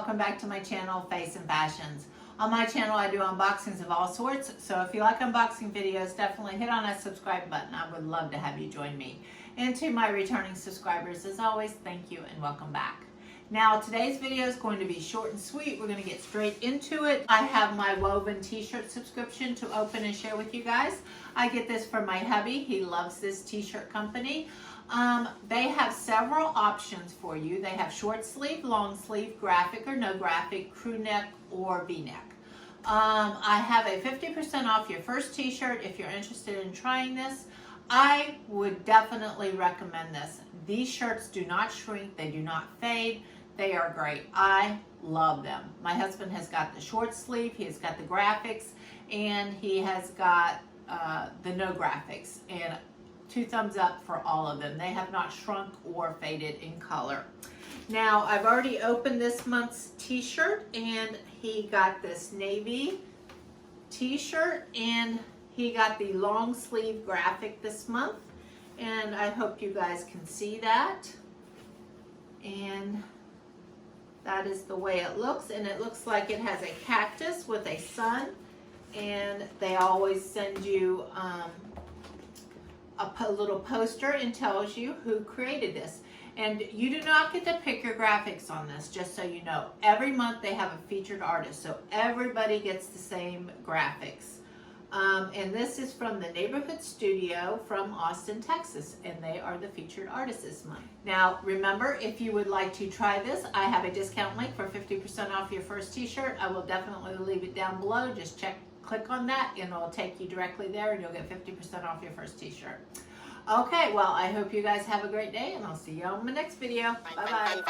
welcome back to my channel, Face and Fashions. On my channel I do unboxings of all sorts, so if you like unboxing videos, definitely hit on that subscribe button. I would love to have you join me. And to my returning subscribers, as always, thank you and welcome back. Now today's video is going to be short and sweet. We're going to get straight into it. I have my Woven t-shirt subscription to open and share with you guys. I get this from my hubby. He loves this t-shirt company. They have several options for you. They have short sleeve, long sleeve, graphic or no graphic, crew neck or v-neck. I have a 50% off your first t-shirt if you're interested in trying this. I would definitely recommend this. These shirts do not shrink, they do not fade. They are great. I love them. My husband has got the short sleeve, he has got the graphics, and he has got the no graphics. And 2 thumbs up for all of them. They have not shrunk or faded in color. Now, I've already opened this month's t-shirt, and he got this navy t-shirt, and he got the long sleeve graphic this month. And I hope you guys can see that. And that is the way it looks, and it looks like it has a cactus with a sun, and they always send you a little poster and tells you who created this. And you do not get to pick your graphics on this, just so you know. Every month they have a featured artist, so everybody gets the same graphics. And this is from the Neighborhood Studio from Austin, Texas, and they are the featured artist this month. Now, remember, if you would like to try this, I have a discount link for 50% off your first t-shirt. I will definitely leave it down below. Just click on that, and it'll take you directly there, and you'll get 50% off your first t-shirt. Okay, well, I hope you guys have a great day, and I'll see you on my next video. Bye-bye.